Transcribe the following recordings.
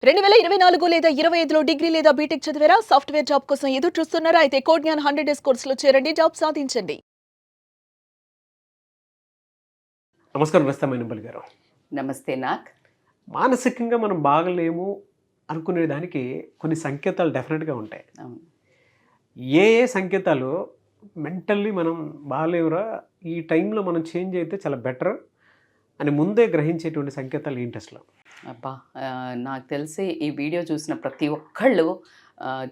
2024 లేదా 25లో డిగ్రీ లేదా బీటెక్ చదివారా? సాఫ్ట్‌వేర్ జాబ్ కోసం ఎదురు చూస్తున్నారా? అయితే కోడ్ జ్ఞాన్ 100 డేస్ కోర్సులో చేరండి. జాబ్ సాధించండి. నమస్కారం రస్తామైనంపల్లి గారు. నమస్తే నాక్. మానసికంగా మనం బాగలేము అనుకునే దానికి కొన్ని సంకేతాలు డెఫినెట్‌గా ఉంటాయి. అవును. ఏ ఏ సంకేతాలు మెంటల్లీ మనం బాలేవురా, ఈ టైంలో మనం చేంజ్ అయితే చాలా బెటర్ అని ముందే గ్రహించేటువంటి సంకేతాలు ఏంటి అసలు? అబ్బా! నాకు తెలిసి ఈ వీడియో చూసిన ప్రతి ఒక్కళ్ళు ఆహ్,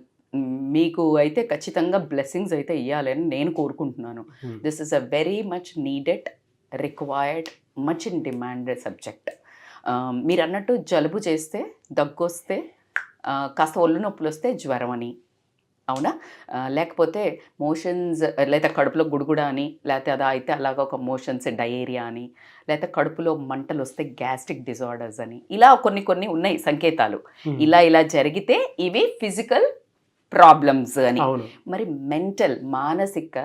మీకు అయితే ఖచ్చితంగా బ్లెస్సింగ్స్ అయితే ఇయ్యాలని నేను కోరుకుంటున్నాను. This is a very much needed, required, much in demand subject. మీరన్నట్టు జలుబు చేస్తే, దగ్గొస్తే, కాస్త ఒళ్ళు నొప్పులొస్తే జ్వరం అని, అవునా? లేకపోతే మోషన్స్ లేదా కడుపులో గుడుగుడ అని, లేకపోతే అలా అయితే అలాగ ఒక మోషన్స్ డయేరియా అని, లేకపోతే కడుపులో మంటలు వస్తే గ్యాస్ట్రిక్ డిజార్డర్స్ అని, ఇలా కొన్ని కొన్ని ఉన్నాయి సంకేతాలు. ఇలా జరిగితే ఇవి ఫిజికల్ ప్రాబ్లమ్స్ అని. మరి మెంటల్, మానసిక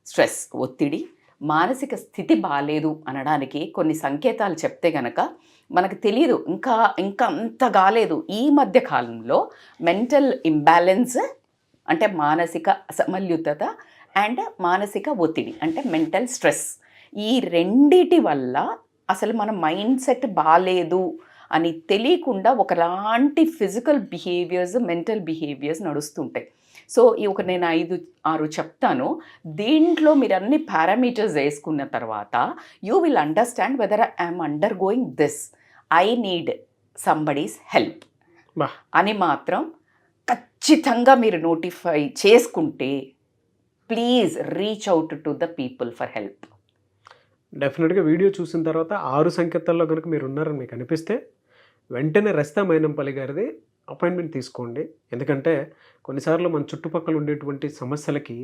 స్ట్రెస్, ఒత్తిడి, మానసిక స్థితి బాలేదు అనడానికి కొన్ని సంకేతాలు చెప్తే గనక మనకు తెలియదు, ఇంకా ఇంకా అంత కాలేదు. ఈ మధ్య కాలంలో మెంటల్ ఇంబ్యాలెన్స్ అంటే మానసిక అసమల్యుతత అండ్ మానసిక ఒత్తిడి అంటే మెంటల్ స్ట్రెస్, ఈ రెండిటి వల్ల అసలు మన మైండ్ సెట్ బాగాలేదు అని తెలియకుండా ఒకలాంటి ఫిజికల్ బిహేవియర్స్, మెంటల్ బిహేవియర్స్ నడుస్తుంటాయి. సో నేను 5-6 చెప్తాను. దీంట్లో మీరు అన్ని పారామీటర్స్ వేసుకున్న తర్వాత you will understand whether I'm undergoing this, I need somebody's help అని మాత్రం ఖచ్చితంగా మీరు నోటిఫై చేసుకుంటే please reach out to the people for help. డెఫినెట్గా వీడియో చూసిన తర్వాత 6 సంకేతాల్లో కనుక మీరు ఉన్నారని మీకు అనిపిస్తే వెంటనే రస్తా మైనంపల్లి గారిది అపాయింట్మెంట్ తీసుకోండి. ఎందుకంటే కొన్నిసార్లు మన చుట్టుపక్కల ఉండేటువంటి సమస్యలకి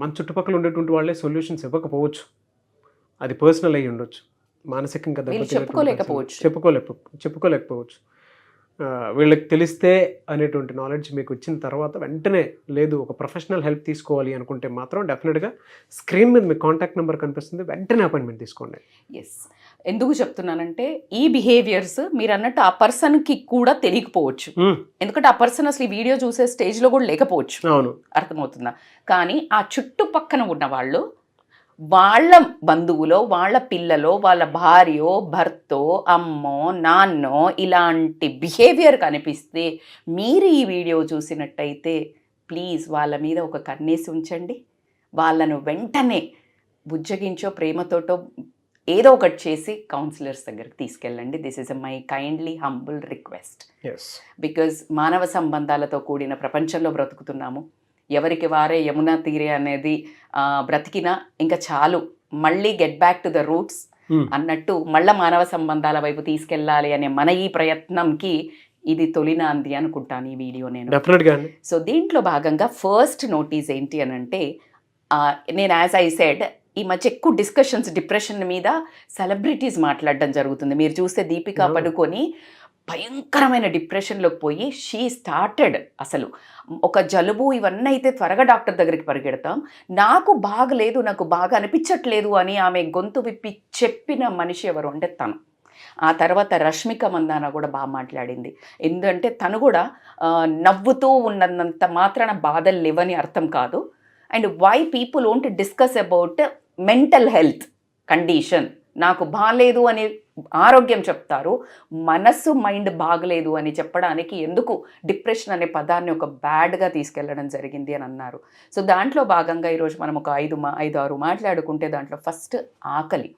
మన చుట్టుపక్కల ఉండేటువంటి వాళ్ళే సొల్యూషన్స్ ఇవ్వకపోవచ్చు. అది పర్సనల్ అయ్యి ఉండొచ్చు, మానసికంగా చెప్పుకోలేకపోవచ్చు. వీళ్ళకి తెలిస్తే అనేటువంటి నాలెడ్జ్ మీకు వచ్చిన తర్వాత వెంటనే లేదు ఒక ప్రొఫెషనల్ హెల్ప్ తీసుకోవాలి అనుకుంటే మాత్రం డెఫినెట్గా స్క్రీన్ మీద మీ కాంటాక్ట్ నెంబర్ కనిపిస్తుంది, వెంటనే అపాయింట్మెంట్ తీసుకోండి. ఎస్, ఎందుకు చెప్తున్నానంటే ఈ బిహేవియర్స్ మీరు అన్నట్టు ఆ పర్సన్కి కూడా తెలియకపోవచ్చు. ఎందుకంటే ఆ పర్సన్ అసలు ఈ వీడియో చూసే స్టేజ్లో కూడా లేకపోవచ్చు. అవును, అర్థమవుతుందా? కానీ ఆ చుట్టుపక్కన ఉన్న వాళ్ళు, వాళ్ళ బంధువులో, వాళ్ళ పిల్లలో, వాళ్ళ భార్యో, భర్తో, అమ్మో, నాన్నో ఇలాంటి బిహేవియర్ కనిపిస్తే మీరు ఈ వీడియో చూసినట్టయితే ప్లీజ్ వాళ్ళ మీద ఒక కన్నేసి ఉంచండి. వాళ్ళను వెంటనే బుజ్జగించో, ప్రేమతోటో ఏదో ఒకటి చేసి కౌన్సిలర్స్ దగ్గరికి తీసుకెళ్ళండి. This is my kindly humble request. Because మానవ సంబంధాలతో కూడిన ప్రపంచంలో బ్రతుకుతున్నాము. ఎవరికి వారే యమునా తీరే అనేది బ్రతికినా ఇంకా చాలు, మళ్ళీ get back to the roots అన్నట్టు మళ్ళీ మానవ సంబంధాల వైపు తీసుకెళ్ళాలి అనే మన ఈ ప్రయత్నంకి ఇది తొలినాంది అనుకుంటాను ఈ వీడియో నేను. సో దీంట్లో భాగంగా ఫస్ట్ నోటీస్ ఏంటి అని అంటే, నేను యాజ్ ఐ సెడ్ ఈ మధ్య ఎక్కువ డిస్కషన్స్ డిప్రెషన్ మీద సెలబ్రిటీస్ మాట్లాడడం జరుగుతుంది. మీరు చూస్తే దీపికా పడుకొని భయంకరమైన డిప్రెషన్లోకి పోయి షీ స్టార్టెడ్, అసలు ఒక జలుబు ఇవన్నీ అయితే త్వరగా డాక్టర్ దగ్గరికి పరిగెడతాం, నాకు బాగలేదు, నాకు బాగా అనిపించట్లేదు అని ఆమె గొంతు విప్పి చెప్పిన మనిషి ఎవరు అంటే తను. ఆ తర్వాత రష్మిక మందాన కూడా బాగా మాట్లాడింది. ఎందుకంటే తను కూడా నవ్వుతూ ఉన్నంత మాత్రాన బాధలు లేవని అర్థం కాదు. And why people won't discuss about mental health condition, నాకు బాగలేదు అని ఆరోగ్యం చెప్తారు, మనస్సు మైండ్ బాగలేదు అని చెప్పడానికి ఎందుకు డిప్రెషన్ అనే పదాన్ని ఒక బ్యాడ్గా తీసుకెళ్ళడం జరిగింది అని అన్నారు. సో దాంట్లో భాగంగా ఈరోజు మనం ఒక 5-6 మాట్లాడుకుంటే దాంట్లో ఫస్ట్ ఆకలి.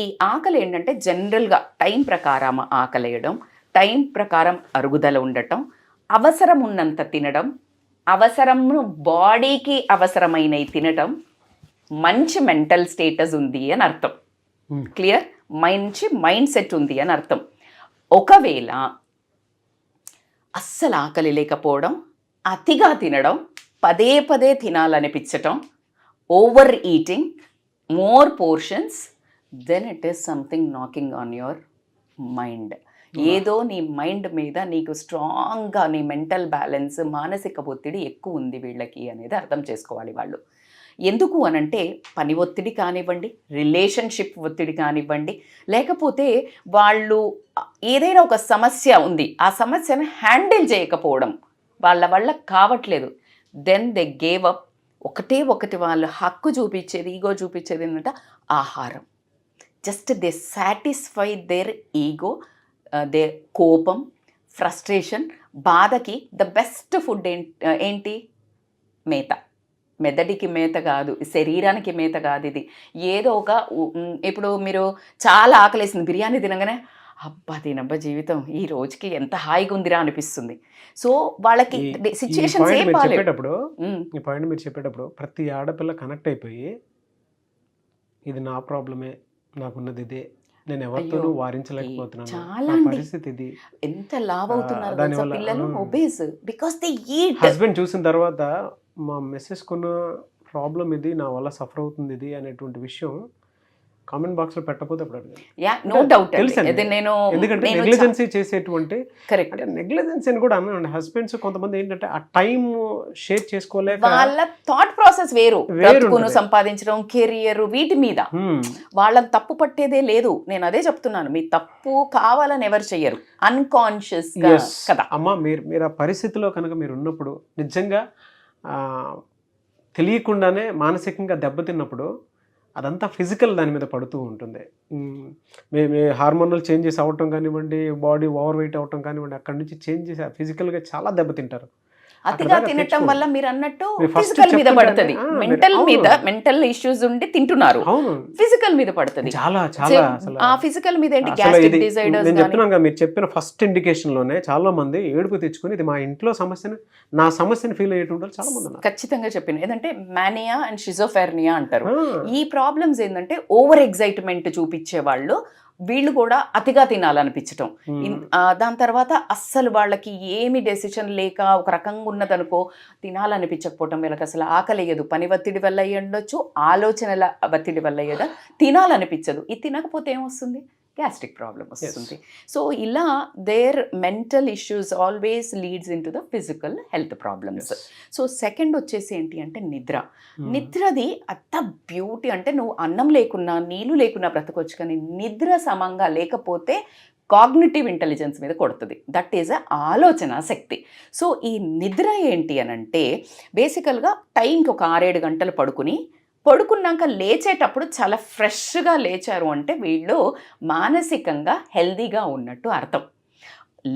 ఈ ఆకలి ఏంటంటే జనరల్గా టైం ప్రకారం ఆకలేయడం, టైం ప్రకారం అరుగుదల ఉండటం, అవసరం ఉన్నంత తినడం, అవసరము బాడీకి అవసరమైనవి తినటం, మంచి మెంటల్ స్టేటస్ ఉంది అని అర్థం. క్లియర్? మంచి మైండ్ సెట్ ఉంది అని అర్థం. ఒకవేళ అస్సలు ఆకలి లేకపోవడం, అతిగా తినడం, పదే పదే తినాలనిపించటం, overeating, more portions, then it is something knocking on your mind. ఏదో నీ మైండ్ మీద నీకు స్ట్రాంగ్గా నీ మెంటల్ బ్యాలెన్స్, మానసిక ఒత్తిడి ఎక్కువ ఉంది వీళ్ళకి అనేది అర్థం చేసుకోవాలి వాళ్ళు. ఎందుకు అనంటే పని ఒత్తిడి కానివ్వండి, రిలేషన్షిప్ ఒత్తిడి కానివ్వండి, లేకపోతే వాళ్ళు ఏదైనా ఒక సమస్య ఉంది, ఆ సమస్యను హ్యాండిల్ చేయకపోవడం వాళ్ళ వల్ల కావట్లేదు. Then they gave up. ఒకటి వాళ్ళు హక్కు చూపించేది, ఈగో చూపించేది ఏంటంటే ఆహారం. Just they satisfy their ego, they కోపం, ఫ్రస్ట్రేషన్, బాధకి ద బెస్ట్ ఫుడ్ ఏంటి? మేత. మెదడికి మేత కాదు, శరీరానికి మేత కాదు ఇది. ఏదో ఒక ఇప్పుడు మీరు చాలా ఆకలేసింది, బిర్యానీ తినగానే అబ్బా దీనబ్బా జీవితం ఈ రోజుకి ఎంత హాయిగా ఉందిరా అనిపిస్తుంది. సో వాళ్ళకి సిచ్యుయేషన్స్ ఏం బాగాలేదు. ఈ పాయింట్ మీరు చెప్పేటప్పుడు ప్రతి ఆడపిల్ల కనెక్ట్ అయిపోయి ఇది నా ప్రాబ్లమే, నాకున్నది ఇదే, నేను ఎవరితోనూ వారించలేకపోతున్నాను, పరిస్థితి ఇది. ఎంత లావ్ అవుతున్నారు పిల్లలు, obese, because they eat. Husband చూసిన తర్వాత మా మెసేజ్ కొన్న ప్రాబ్లం ఇది, నా వల్ల సఫర్ అవుతుంది ఇది అనేటువంటి విషయం కామెంట్ బాక్స్ లో పెట్టకపోతే నో డౌట్ ఎందుకంటే నెగ్లిజెన్సీ చేసేటువంటి కరెక్ట్ నెగ్లిజెన్సీ అని కూడా అన్నాను. హస్బెండ్స్ కొంతమంది ఏంటంటే ఆ టైం షేర్ చేసుకోలేక వాళ్ళ థాట్ ప్రాసెస్ వేరు, సంపాదించడం, కెరియర్, వీటి మీద వాళ్ళని తప్పు పట్టేదే లేదు. నేను అదే చెప్తున్నాను, మీ తప్పు కావాలని ఎవరు చెయ్యరు, అన్కాన్షియస్ కదా. అమ్మ మీరు ఆ పరిస్థితిలో కనుక మీరు ఉన్నప్పుడు నిజంగా తెలియకుండానే మానసికంగా దెబ్బతిన్నప్పుడు అదంతా ఫిజికల్ దాని మీద పడుతూ ఉంటుంది. మేము హార్మోనల్ చేంజెస్ అవ్వటం కానివ్వండి, బాడీ ఓవర్ వెయిట్ అవ్వటం కానివ్వండి, అక్కడి నుంచి చేంజెస్ ఫిజికల్గా చాలా దెబ్బతింటారు. అతిగా తినటం వల్ల మీరు అన్నట్టు ఫిజికల్ మీద పడుతుంది, మెంటల్ ఇష్యూస్ ఉండి తింటున్నారు, ఫిజికల్ మీద పడుతుంది చాలా చాలా. ఆ ఫిజికల్ మీద ఏంటి, గ్యాస్ట్రిక్ డిజార్డర్స్. నేను చెప్తున్నాను, మీరు చెప్పిన ఫస్ట్ ఇండికేషన్ లోనే చాలా మంది ఏడుపు తెచ్చుకొని ఇది మా ఇంట్లో సమస్యను, నా సమస్యను ఫీల్ అయ్యేటువంటి చాలా మంది ఉన్నారు. ఖచ్చితంగా చెప్పింది ఏంటంటే మానియా అండ్ షిజోఫెర్నియా అంటారు. ఈ ప్రాబ్లమ్స్ ఏంటంటే ఓవర్ ఎగ్జైట్మెంట్ చూపించే వాళ్ళు, వీళ్ళు కూడా అతిగా తినాలనిపించటం, దాని తర్వాత అస్సలు వాళ్ళకి ఏమి డెసిషన్ లేక ఒక రకంగా ఉన్నదనుకో తినాలనిపించకపోవటం, వీళ్ళకి అసలు ఆకలియదు, పని ఒత్తిడి వల్ల అయ్యి ఉండొచ్చు, ఆలోచనల ఒత్తిడి వల్ల అయ్యేదా తినాలనిపించదు. ఇది తినకపోతే ఏమొస్తుంది, గ్యాస్ట్రిక్ ప్రాబ్లం వస్తుంది. సో ఇలా their mental issues always leads into the physical health problems. So second వచ్చేసి ఏంటి అంటే నిద్ర. నిద్రది అంత బ్యూటీ అంటే నువ్వు అన్నం లేకున్నా నీళ్ళు లేకున్నా బ్రతకొచ్చు, కానీ నిద్ర సమంగా లేకపోతే కాగ్నిటివ్ ఇంటెలిజెన్స్ మీద కొడుతుంది. దట్ ఈజ్ ఆలోచన శక్తి. సో ఈ నిద్ర ఏంటి అని అంటే బేసికల్గా టైంకి ఒక 6-7 గంటలు పడుకున్నాక లేచేటప్పుడు చాలా ఫ్రెష్గా లేచారు అంటే వీళ్ళు మానసికంగా హెల్దీగా ఉన్నట్టు అర్థం.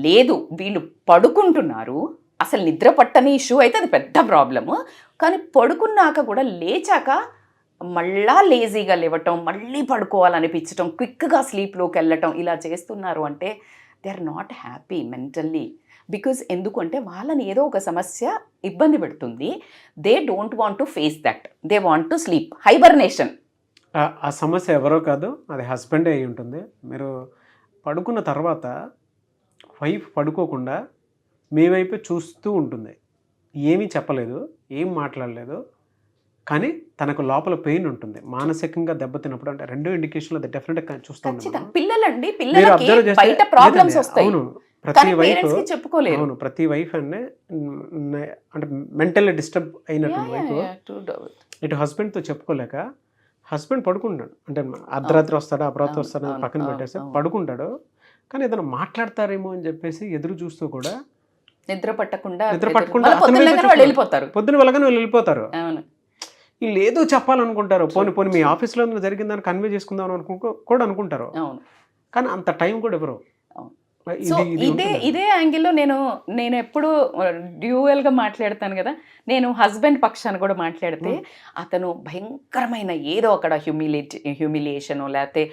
లేదు వీళ్ళు పడుకుంటున్నారు, అసలు నిద్ర పట్టని ఇష్యూ అయితే అది పెద్ద ప్రాబ్లము, కానీ పడుకున్నాక కూడా లేచాక మళ్ళా లేజీగా లేవటం, మళ్ళీ పడుకోవాలనిపించటం, క్విక్గా స్లీప్లోకి వెళ్ళటం, ఇలా చేస్తున్నారు అంటే they are not happy mentally. Because ఎందుకంటే వాళ్ళని ఏదో ఒక సమస్య ఇబ్బంది పెడుతుంది. They don't want to face that, they want to sleep, hibernation. ఆ సమస్య ఎవరో కాదు, అది హస్బెండే అయి ఉంటుంది. మీరు పడుకున్న తర్వాత వైఫ్ పడుకోకుండా మీ వైపు చూస్తూ ఉంటుంది, ఏమీ చెప్పలేదు, ఏం మాట్లాడలేదు, కానీ తనకు లోపల పెయిన్ ఉంటుంది, మానసికంగా దెబ్బతిన్నప్పుడు. అంటే రెండో ఇండికేషన్లో డెఫినెట్గా చూస్తాం. పిల్లలండి, పిల్లలకి బయట ప్రాబ్లమ్స్ వస్తాయి, ప్రతి వైఫ్ చెప్పుకోలేదు. అవును, ప్రతి వైఫ్ అంటే మెంటల్లీ డిస్టర్బ్ అయినటువంటి వైఫ్ ఇటు హస్బెండ్తో చెప్పుకోలేక హస్బెండ్ పడుకుంటాడు, అంటే అర్ధరాత్రి వస్తాడు, అపరాత్రి వస్తాడు పక్కన పెట్టేసి పడుకుంటాడు, కానీ ఏదైనా మాట్లాడతారేమో అని చెప్పేసి ఎదురు చూస్తూ కూడా నిద్ర పట్టకుండా పొద్దున వెళ్ళగానే వాళ్ళు వెళ్ళిపోతారు. వీళ్ళు ఏదో చెప్పాలనుకుంటారు, పోనీ మీ ఆఫీస్లో జరిగిందని కన్వే చేసుకుందాం కూడా అనుకుంటారు, కానీ అంత టైం కూడా ఎవరు. సో ఇదే యాంగిల్లో నేను ఎప్పుడు డ్యూయల్గా మాట్లాడతాను కదా. నేను హస్బెండ్ పక్షాన్ని కూడా మాట్లాడితే అతను భయంకరమైన ఏదో అక్కడ హ్యూమిలియేషనో లేకపోతే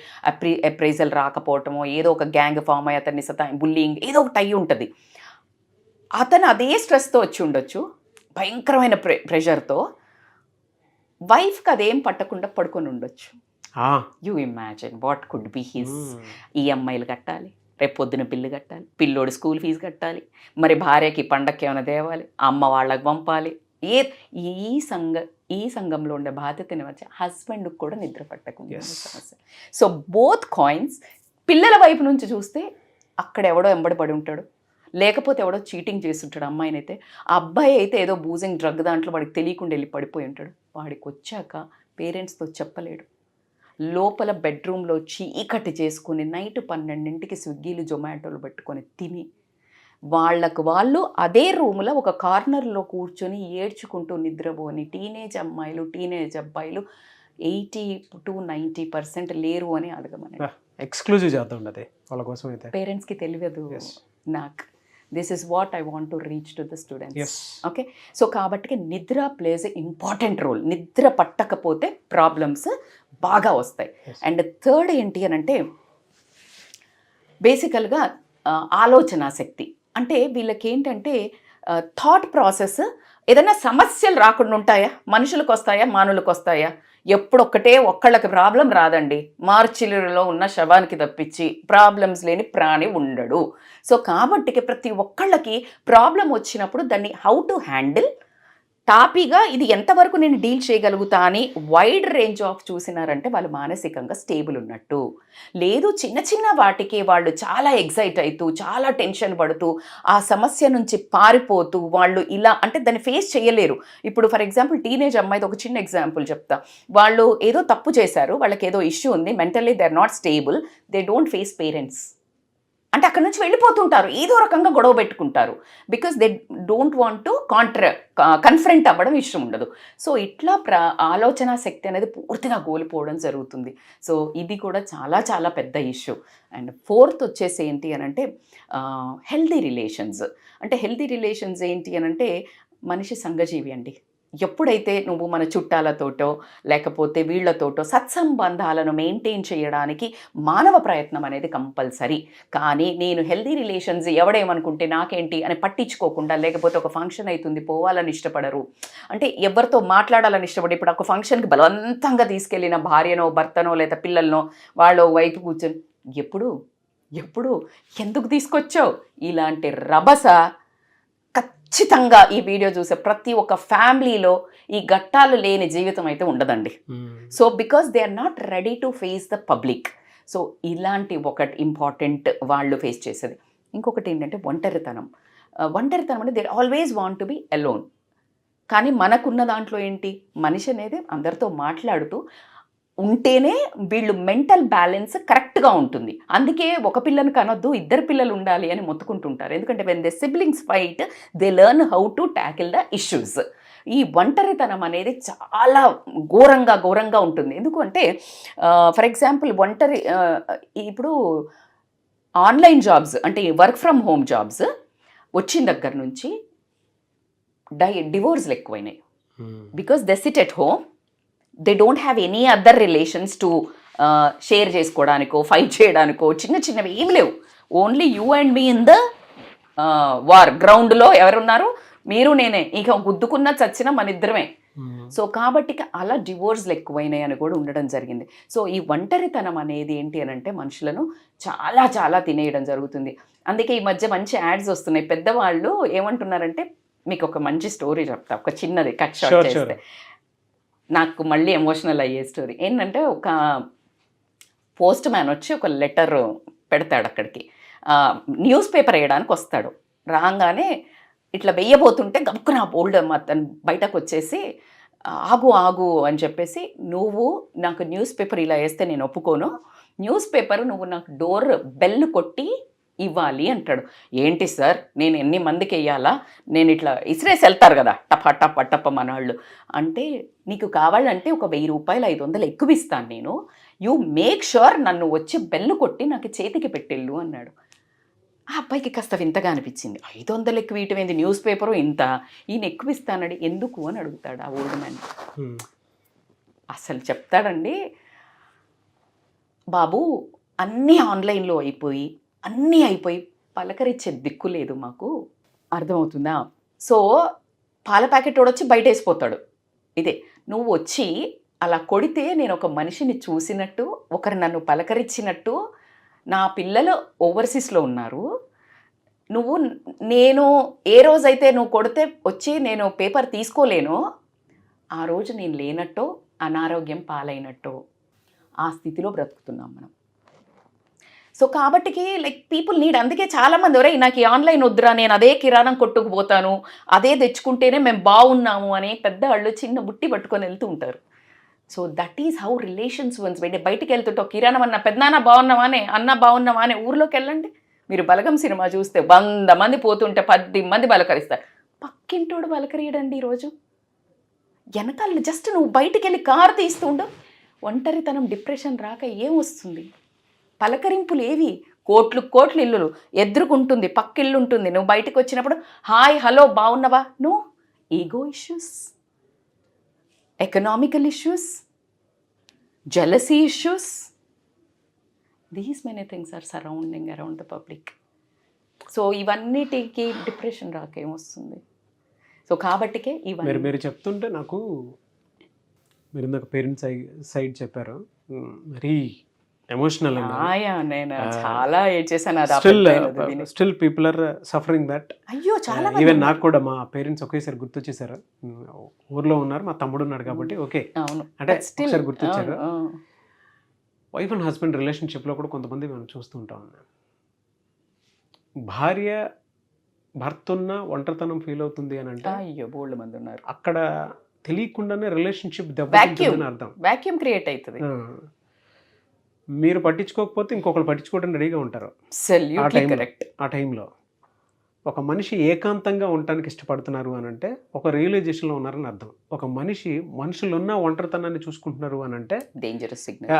అప్రైజల్ రాకపోవటమో, ఏదో ఒక గ్యాంగ్ ఫామ్ అయ్యి అతన్ని బుల్లింగ్ ఏదో ఒకటి అయ్యి ఉంటుంది. అతను అదే స్ట్రెస్తో వచ్చి ఉండొచ్చు, భయంకరమైన ప్రెషర్తో. వైఫ్కి అదేం పట్టకుండా పడుకొని ఉండొచ్చు. You imagine what could be his. ఈఎంఐలు కట్టాలి, రేపు పొద్దున బిల్లు కట్టాలి, పిల్లోడు స్కూల్ ఫీజు కట్టాలి, మరి భార్యకి పండక్కి ఏమైనా తేవాలి, అమ్మ వాళ్ళకి పంపాలి. ఈ సంఘంలో ఉండే బాధ్యతని వచ్చి హస్బెండ్కి కూడా నిద్ర పట్టకుండా సమస్య. So both coins. పిల్లల వైపు నుంచి చూస్తే అక్కడ ఎవడో ఎంబడి పడి ఉంటాడు, లేకపోతే ఎవడో చీటింగ్ చేస్తుంటాడు అమ్మాయినైతే. ఆ అబ్బాయి అయితే ఏదో బూజింగ్ డ్రగ్ దాంట్లో వాడికి తెలియకుండా వెళ్ళి పడిపోయి ఉంటాడు. వాడికి వచ్చాక పేరెంట్స్తో చెప్పలేడు. లోపల బెడ్రూమ్లో చీకటి చేసుకుని నైట్ 12ంటికి స్విగ్గీలు జొమాటోలు పెట్టుకొని తిని వాళ్ళకు వాళ్ళు అదే రూమ్లో ఒక కార్నర్లో కూర్చొని ఏడ్చుకుంటూ నిద్రపోని టీనేజ్ అమ్మాయిలు టీనేజ్ అబ్బాయిలు 80 to 90% లేరు అని అడగమని. ఎక్స్క్లూజివ్ చేద్దాం అది వాళ్ళ కోసం అయితే. పేరెంట్స్కి తెలియదు. నాకు this is what I want to reach to the students. Okay, so కాబట్టి నిద్ర ప్లేస్ ఎ ఇంపార్టెంట్ రోల్. నిద్ర పట్టకపోతే ప్రాబ్లమ్స్ బాగా వస్తాయి. అండ్ థర్డ్ ఏంటి అని అంటే బేసికల్గా ఆలోచన శక్తి. అంటే వీళ్ళకి ఏంటంటే థాట్ ప్రాసెస్, ఏదైనా సమస్యలు రాకుండా ఉంటాయా? మనుషులకు వస్తాయా, మానవులకు వస్తాయా? ఒక్కళ్ళకి ప్రాబ్లం రాదండి. మార్చిలో ఉన్న శవానికి తప్పించి ప్రాబ్లమ్స్ లేని ప్రాణి ఉండడు. సో కాబట్టి ప్రతి ఒక్కళ్ళకి ప్రాబ్లం వచ్చినప్పుడు దాన్ని హౌ టు హ్యాండిల్, టాపీగా ఇది ఎంతవరకు నేను డీల్ చేయగలుగుతా అని వైడ్ రేంజ్ ఆఫ్ చూసినారంటే వాళ్ళు మానసికంగా స్టేబుల్ ఉన్నట్టు. లేదు చిన్న చిన్న వాటికి వాళ్ళు చాలా ఎగ్జైట్ అవుతూ చాలా టెన్షన్ పడుతూ ఆ సమస్య నుంచి పారిపోతూ వాళ్ళు ఇలా అంటే దాన్ని ఫేస్ చేయలేరు. ఇప్పుడు ఫర్ ఎగ్జాంపుల్ టీనేజ్ అమ్మాయిది ఒక చిన్న ఎగ్జాంపుల్ చెప్తా. వాళ్ళు ఏదో తప్పు చేశారు, వాళ్ళకి ఏదో ఇష్యూ ఉంది, mentally they are not stable, they don't face parents. అంటే అక్కడ నుంచి వెళ్ళిపోతుంటారు, ఏదో రకంగా గొడవ పెట్టుకుంటారు. Because they don't want to confront అవ్వడం ఇష్టం ఉండదు. సో ఇట్లా ఆలోచన శక్తి అనేది పూర్తిగా కోల్పోవడం జరుగుతుంది. సో ఇది కూడా చాలా చాలా పెద్ద ఇష్యూ. అండ్ ఫోర్త్ వచ్చేసి ఏంటి అని అంటే హెల్దీ రిలేషన్స్. అంటే హెల్దీ రిలేషన్స్ ఏంటి అని అంటే మనిషి సంఘజీవి అండి. ఎప్పుడైతే నువ్వు మన చుట్టాలతోటో లేకపోతే వీళ్లతోటో సత్సంబంధాలను మెయింటైన్ చేయడానికి మానవ ప్రయత్నం అనేది కంపల్సరీ. కానీ నేను హెల్దీ రిలేషన్స్ ఎవడేమనుకుంటే నాకేంటి అని పట్టించుకోకుండా, లేకపోతే ఒక ఫంక్షన్ అవుతుంది పోవాలని ఇష్టపడరు, అంటే ఎవరితో మాట్లాడాలని ఇష్టపడి ఇప్పుడు ఒక ఫంక్షన్కి బలవంతంగా తీసుకెళ్ళిన భార్యనో భర్తనో లేదా పిల్లలనో వాళ్ళు వైపు కూర్చొని ఎప్పుడు ఎందుకు తీసుకొచ్చావు ఇలాంటి రభస ఖచ్చితంగా ఈ వీడియో చూసే ప్రతి ఒక్క ఫ్యామిలీలో ఈ ఘట్టాలు లేని జీవితం అయితే ఉండదండి. So because they are not ready to face the public. So ఇలాంటి ఒకటి ఇంపార్టెంట్ వాళ్ళు ఫేస్ చేసేది. ఇంకొకటి ఏంటంటే ఒంటరితనం అంటే they always want to be alone. కానీ మనకున్న దాంట్లో ఏంటి, మనిషి అనేది అందరితో మాట్లాడుతూ ఉంటేనే వీళ్ళు మెంటల్ బ్యాలెన్స్ కరెక్ట్గా ఉంటుంది. అందుకే ఒక పిల్లని కనొద్దు, 2 పిల్లలు ఉండాలి అని మొత్తుకుంటుంటారు. ఎందుకంటే when they siblings fight they learn how to tackle the issues. ఈ ఒంటరితనం అనేది చాలా ఘోరంగా ఉంటుంది. ఎందుకంటే ఫర్ ఎగ్జాంపుల్ ఇప్పుడు ఆన్లైన్ జాబ్స్ అంటే వర్క్ ఫ్రమ్ హోమ్ జాబ్స్ వచ్చిన దగ్గర నుంచి డివోర్స్లు ఎక్కువైనాయి. Because they sit at home, they don't have any other relations to share చేసుకోవడానికో ఫైట్ చేయడానికో చిన్నవి ఏమి లేవు. Only you and me in the war గ్రౌండ్లో ఎవరున్నారు, మీరు నేనే, ఇక గుద్దుకున్న చచ్చిన మన ఇద్దరమే. సో కాబట్టి అలా డివోర్స్లు ఎక్కువైనాయి అని కూడా ఉండడం జరిగింది. సో ఈ ఒంటరితనం అనేది ఏంటి అని అంటే మనుషులను చాలా చాలా తినేయడం జరుగుతుంది. అందుకే ఈ మధ్య మంచి యాడ్స్ వస్తున్నాయి. పెద్దవాళ్ళు ఏమంటున్నారంటే, మీకు ఒక మంచి స్టోరీ చెప్తా, ఒక చిన్నది కట్ షార్ట్ చేస్తే నాకు మళ్ళీ ఎమోషనల్ అయ్యే స్టోరీ ఏంటంటే, ఒక పోస్ట్ మ్యాన్ వచ్చి ఒక లెటర్ పెడతాడు అక్కడికి, న్యూస్ పేపర్ వేయడానికి వస్తాడు. రాగానే ఇట్లా వెయ్యబోతుంటే గబుక్కున ఓల్డ్ అతను బయటకు వచ్చేసి ఆగు అని చెప్పేసి, నువ్వు నాకు న్యూస్ పేపర్ ఇలా వేస్తే నేను ఒప్పుకోను, న్యూస్ పేపర్ నువ్వు నాకు డోర్ బెల్ కొట్టి ఇవ్వాలి అంటాడు. ఏంటి సార్, నేను ఎన్ని మందికి వేయాలా, నేను ఇట్లా ఇసిరేసి వెళ్తారు కదా టప మన వాళ్ళు అంటే, నీకు కావాలంటే ఒక 1000 రూపాయలు 500 ఎక్కువ ఇస్తాను నేను, యూ మేక్ ష్యూర్ నన్ను వచ్చి బెల్లు కొట్టి నాకు చేతికి పెట్టెళ్ళు అన్నాడు. ఆ అబ్బాయికి కాస్త వింతగా అనిపించింది. 500 ఎక్కువ ఇటు ఏంది, న్యూస్ పేపరు ఇంత, ఈయన ఎక్కువ ఇస్తానడి ఎందుకు అని అడుగుతాడు ఆ ఓల్డ్ మ్యాన్. అసలు చెప్తాడండి, బాబు అన్నీ ఆన్లైన్లో అయిపోయి పలకరించే దిక్కు లేదు మాకు, అర్థమవుతుందా? సో పాల ప్యాకెట్ వచ్చి బయట వేసిపోతాడు. ఇదే నువ్వు వచ్చి అలా కొడితే నేను ఒక మనిషిని చూసినట్టు, ఒకరు నన్ను పలకరించినట్టు, నా పిల్లలు ఓవర్సీస్లో ఉన్నారు, నేను ఏ రోజైతే నువ్వు కొడితే వచ్చి నేను పేపర్ తీసుకోలేనో ఆ రోజు నేను లేనట్టో అనారోగ్యం పాలైనట్టో ఆ స్థితిలో బ్రతుకుతున్నాం మనం. సో కాబట్టికి లైక్ పీపుల్ నీడ్, అందుకే చాలా మంది ఒరే నాకు ఈ ఆన్లైన్ వద్దురా, నేను అదే కిరాణం కొట్టుకుపోతాను, అదే తెచ్చుకుంటేనే మేము బాగున్నాము అని పెద్దవాళ్ళు చిన్న బుట్టి పట్టుకొని వెళ్తూ ఉంటారు. So that is how relations once బయటికి వెళ్తుంటే ఒక కిరాణం అన్న పెద్దనాన్న బాగున్నావానే, అన్న బాగున్నావానే, ఊర్లోకి వెళ్ళండి మీరు, బలగం సినిమా చూస్తే 100 మంది పోతుంటే 10 మంది బలకరిస్తారు. పక్కింటోడు బలకరియడండి ఈరోజు. వెనకాల జస్ట్ నువ్వు బయటికి వెళ్ళి కారు తీస్తుండవు, ఒంటరితనం డిప్రెషన్ రాక ఏం వస్తుంది? పలకరింపులు ఏవి? కోట్లు ఇల్లులు ఎదురుకుంటుంది, పక్కిల్లు ఉంటుంది, నువ్వు బయటకు వచ్చినప్పుడు హాయ్ హలో బాగున్నావా? No, ego issues, economical issues, jealousy issues, these many things are surrounding around the public. So ఇవన్నిటికి డిప్రెషన్ రాక ఏమొస్తుంది? సో కాబట్టికే ఇవన్నీ మీరు చెప్తుంటే నాకు, మీరు ఇందాక పేరెంట్స్ సైడ్ చెప్పారు, మరీ ఎమోషనల్. నేను చాలా చేశాను అది. Still people are suffering that. అయ్యో చాలా ఈవెన్ నాకు కూడా మా పేరెంట్స్ ఒకేసారి గుర్తొచ్చేసారు. ఊర్లో ఉన్నారు, మా తమ్ముడు ఉన్నాడు కాబట్టి ఓకే, అంటే ఒకసారి గుర్తొచ్చారు. వైఫ్ అండ్ హస్బెండ్ రిలేషన్షిప్లో కూడా కొంతమంది మనం చూస్తూ ఉంటాం. భార్య భర్త ఉన్న ఒంటరితనం ఫీల్ అవుతుంది అని అంటే అయ్యో బోల్డ్ మంది ఉన్నారు. అక్కడ తెలియకుండానే రిలేషన్షిప్ దెబ్బతింటుందని అర్థం. వాక్యూమ్ క్రియేట్ అవుతుంది. మీరు పట్టించుకోకపోతే ఇంకొకరు పట్టించుకోవడానికి రెడీగా ఉంటారు. ఆ టైంలో ఒక మనిషి ఏకాంతంగా ఉండటానికి ఇష్టపడుతున్నారు అని అంటే ఒక రియలైజేషన్లో ఉన్నారని అర్థం. ఒక మనుషులున్న ఒంటరితనాన్ని చూసుకుంటున్నారు అని అంటే dangerous signal.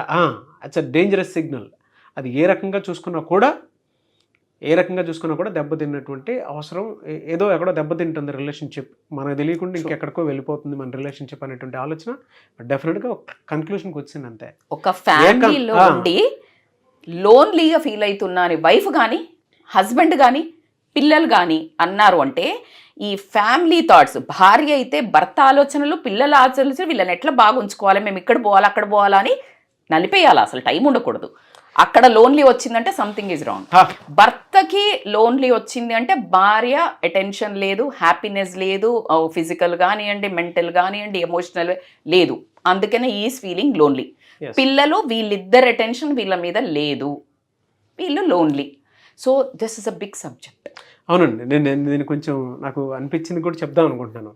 It's a dangerous signal. అది ఏ రకంగా చూసుకున్నా కూడా దెబ్బతిన్నటువంటి అవసరం, ఏదో ఎక్కడో దెబ్బతింటుంది రిలేషన్షిప్, మనకు తెలియకుండా ఇంకెక్కడికో వెళ్ళిపోతుంది మన రిలేషన్షిప్ అనేటువంటి ఆలోచన డెఫినెట్గా ఒక కన్క్లూషన్కి వచ్చింది. అంతే. ఒక ఫ్యామిలీలో ఉండి లోన్లీగా ఫీల్ అవుతున్నా అని వైఫ్ కానీ హస్బెండ్ కానీ పిల్లలు కానీ అన్నారు అంటే ఈ ఫ్యామిలీ థాట్స్, భార్య అయితే భర్త ఆలోచనలు, పిల్లల ఆలోచనలు, వీళ్ళని ఎట్లా బాగా ఉంచుకోవాలి, మేము ఇక్కడ పోవాలి అక్కడ పోవాలా అని నలిపేయాలి. అసలు టైం ఉండకూడదు. అక్కడ లోన్లీ వచ్చిందంటే సంథింగ్ ఈజ్ రాంగ్. భర్తకి లోన్లీ వచ్చింది అంటే భార్య అటెన్షన్ లేదు, హ్యాపీనెస్ లేదు, ఫిజికల్ కానివ్వండి, మెంటల్ కానివ్వండి, ఎమోషనల్ లేదు, అందుకనే ఈజ్ ఫీలింగ్ లోన్లీ. పిల్లలు వీళ్ళిద్దరు అటెన్షన్ వీళ్ళ మీద లేదు, వీళ్ళు lonely. So this is a big subject. అవునండి, నేను కొంచెం నాకు అనిపించింది కూడా చెప్దాం అనుకుంటున్నాను.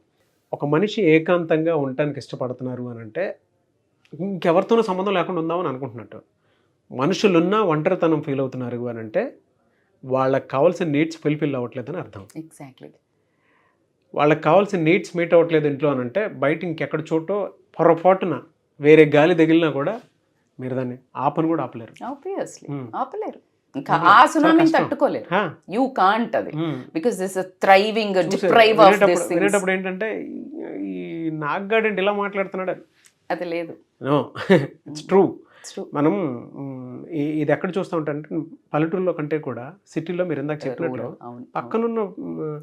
ఒక మనిషి ఏకాంతంగా ఉండటానికి ఇష్టపడుతున్నారు అని అంటే ఇంకెవరితోనూ సంబంధం లేకుండా ఉందామని అనుకుంటున్నట్టు. మనుషులున్న ఒంటరితనం ఫీల్ అవుతున్నారు అని అంటే వాళ్ళకి కావాల్సిన నీడ్స్ ఫుల్ఫిల్ అవ్వట్లేదని అర్థం. ఎగ్జాక్ట్లీ. వాళ్ళకి కావాల్సిన నీడ్స్ మీట్ అవ్వట్లేదు ఇంట్లో అని అంటే బయట ఇంకెక్కడ చోటో పొరపాటున వేరే గాలి తగిలినా కూడా మీరు దాన్ని ఆపను కూడా ఆపలేరు. ఆపలేరు. ఇంకా ఆ సునామీని తట్టుకోలేరు. యూ కాంట్ అది. Because this thriving deprive of this things. వినేటప్పుడు ఏంటంటే ఈ నాగ్గాడేంటి ఇలా మాట్లాడుతున్నాడు, అది లేదు. No, it's true. మనం ఇది ఎక్కడ చూస్తూ ఉంటాం పల్లెటూరులో కంటే కూడా సిటీలో మీరు ఇందాక చెప్పినట్లు పక్కనున్న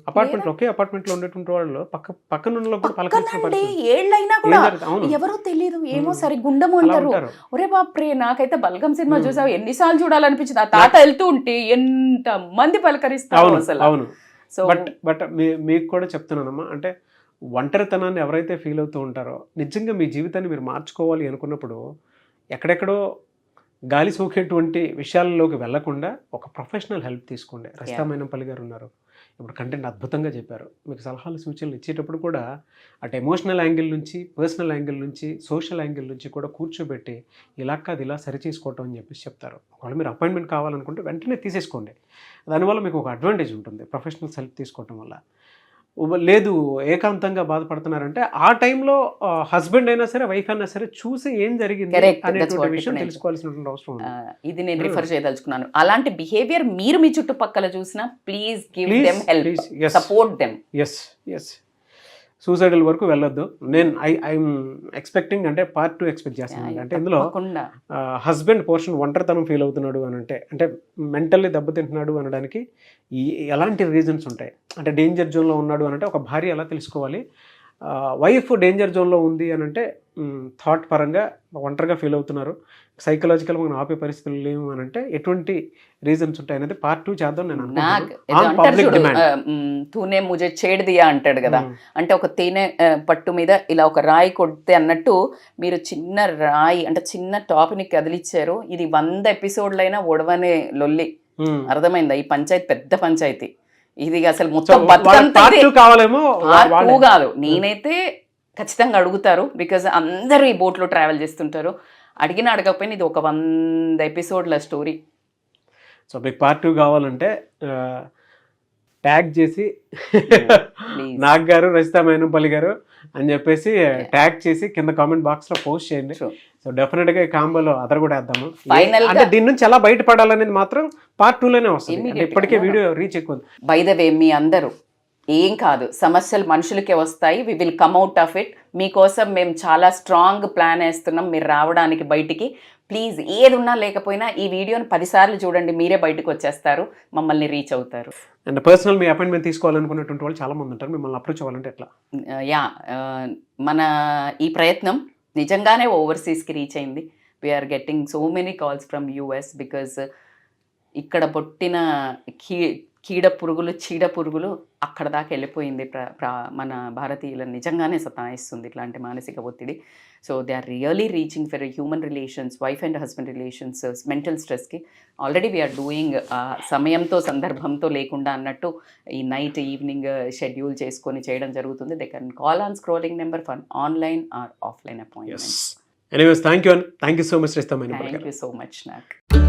అపార్ట్మెంట్, ఒకే అపార్ట్మెంట్ లో ఉండేటువంటి వాళ్ళు పక్కనున్న ఏళ్ళైనా కూడా ఎవరో తెలియదు, ఏమో సరి గుండము అంటారు. ఒరే బాప్రే, నాకైతే బల్గం సినిమా చూసావు, ఎన్నిసార్లు చూడాలనిపించింది. ఆ తాత వెళ్తూ ఉంటే ఎంత మంది పలకరిస్తారు అసలు. అవును. బట్ మీకు కూడా చెప్తున్నానమ్మా, అంటే ఒంటరితనాన్ని ఎవరైతే ఫీల్ అవుతూ ఉంటారో నిజంగా మీ జీవితాన్ని మీరు మార్చుకోవాలి అనుకున్నప్పుడు ఎక్కడెక్కడో గాలి సోకేటువంటి విషయాల్లోకి వెళ్లకుండా ఒక ప్రొఫెషనల్ హెల్ప్ తీసుకోండి. రస్తా మైనంపల్లి గారు ఉన్నారు, ఇప్పుడు కంటెంట్ అద్భుతంగా చెప్పారు. మీకు సలహాలు సూచనలు ఇచ్చేటప్పుడు కూడా అటు ఎమోషనల్ యాంగిల్ నుంచి, పర్సనల్ యాంగిల్ నుంచి, సోషల్ యాంగిల్ నుంచి కూడా కూర్చోబెట్టి ఇలా కాదు ఇలా సరి చేసుకోవటం అని చెప్పేసి చెప్తారు. ఒకవేళ మీరు అపాయింట్మెంట్ కావాలనుకుంటే వెంటనే తీసేసుకోండి. దానివల్ల మీకు ఒక అడ్వాంటేజ్ ఉంటుంది ప్రొఫెషనల్ హెల్ప్ తీసుకోవటం వల్ల. లేదు ఏకాంతంగా బాధపడుతున్నారంటే ఆ టైంలో హస్బెండ్ అయినా సరే వైఫ్ అయినా సరే చూసి ఏం జరిగింది అనేటువంటి విషయం తెలుసుకోవాల్సినటువంటి అవసరం ఉంది. ఇది నేను రిఫర్ చేయదలుచుకున్నాను. అలాంటి బిహేవియర్ మీరు మీ చుట్టుపక్కల చూసినా please give them help, support them. Yes suicidal వరకు వెళ్ళొద్దు. నేను ఐఎమ్ ఎక్స్పెక్టింగ్, అంటే పార్ట్ 2 ఎక్స్పెక్ట్ చేస్తున్నాను. అంటే ఇందులో హస్బెండ్ పోర్షన్ ఒంటరితనం ఫీల్ అవుతున్నాడు అని అంటే మెంటల్లీ దెబ్బతింటున్నాడు అనడానికి ఎలాంటి రీజన్స్ ఉంటాయి, అంటే డేంజర్ జోన్లో ఉన్నాడు అని అంటే ఒక భార్య ఎలా తెలుసుకోవాలి, వైఫ్ డేంజర్ జోన్లో ఉంది అని అంటే థాట్ పరంగా ఒంటరిగా ఫీల్ అవుతున్నారు, సైకలాజికల్ మనం ఆపే పరిస్థితులు లేవు అని అంటే ఎటువంటి రీజన్స్ ఉంటాయి అనేది పార్ట్ 2 చేద్దాం నేను నాకు అనుకుంటున్నాను. ఏదో On అంటారు public చూడు, demand. తూనే ముజే చేడు దియా అంటాడు కదా, అంటే ఒక తేనె పట్టు మీద ఇలా ఒక రాయి కొడితే అన్నట్టు మీరు చిన్న రాయి అంటే చిన్న టాపిక్ కదిలిచ్చారు. ఇది 100 ఎపిసోడ్లైనా ఒడవనే లొల్లి. Hmm. అర్థమైందా? ఈ పంచాయతీ పెద్ద పంచాయతీ ఇది. అసలు So, మొత్తం వాళ్ళకి బతుకంతా part 2 కావాలేమో Part వాళ్ళే. 2 కాదు, నేనైతే ఖచ్చితంగా అడుగుతారు. బికాజ్ అందరూ ఈ బోట్లో ట్రావెల్ చేస్తుంటారు. అడిగినా అడగకపోయినా ఇది ఒక 100 ఎపిసోడ్ల స్టోరీ. సో మీకు పార్ట్ 2 కావాలంటే ట్యాగ్ చేసి Please. నాగ్ గారు, రజితా మైనంపల్లి గారు అని చెప్పేసి ట్యాగ్ చేసి కింద కామెంట్ బాక్స్ లో పోస్ట్ చేయండి. Sure. సో డెఫినెట్ గా ఈ కాంబోలో అదర్ కూడా వేద్దాము. Final గా- అంటే దీని నుంచి ఎలా బయటపడాలనేది మాత్రం పార్ట్ 2 లోనే వస్తుంది. అంటే Immediate ఇప్పటికే గా. వీడియో రీచ్ ఎక్కువ ఉంది. బై ద వే, మీ అందరూ ఏం కాదు, సమస్యలు మనుషులకే వస్తాయి. We will come out of it. మీకోసం మేము చాలా స్ట్రాంగ్ ప్లాన్ వేస్తున్నాం మీరు రావడానికి బయటికి. ప్లీజ్, ఏది ఉన్నా లేకపోయినా ఈ వీడియోని 10 సార్లు చూడండి, మీరే బయటకు వచ్చేస్తారు, మమ్మల్ని రీచ్ అవుతారు. అండ్ పర్సనల్ మీ అపాయింట్మెంట్ తీసుకోవాలనుకున్నటువంటి వాళ్ళు చాలా మంది ఉంటారు. మిమ్మల్ని అప్రోచ్ అవ్వాలంటే ఎట్లా? మన ఈ ప్రయత్నం నిజంగానే ఓవర్సీస్కి రీచ్ అయింది. We're getting so many calls from US because ఇక్కడ పుట్టిన చీడ పురుగులు అక్కడ దాకా వెళ్ళిపోయింది. మన భారతీయులను నిజంగానే సతాయిస్తుంది ఇట్లాంటి మానసిక ఒత్తిడి. So they are really reaching for human relations, wife and husband relations, mental స్ట్రెస్కి. ఆల్రెడీ వీఆర్ డూయింగ్ సమయంతో సందర్భంతో లేకుండా అన్నట్టు ఈ నైట్ ఈవినింగ్ షెడ్యూల్ చేసుకొని చేయడం జరుగుతుంది. They can call on scrolling number for online or offline appointments. Anyways thank you so much Rajitha Mynampally గారు. థ్యాంక్ యూ సో మచ్ నాకు.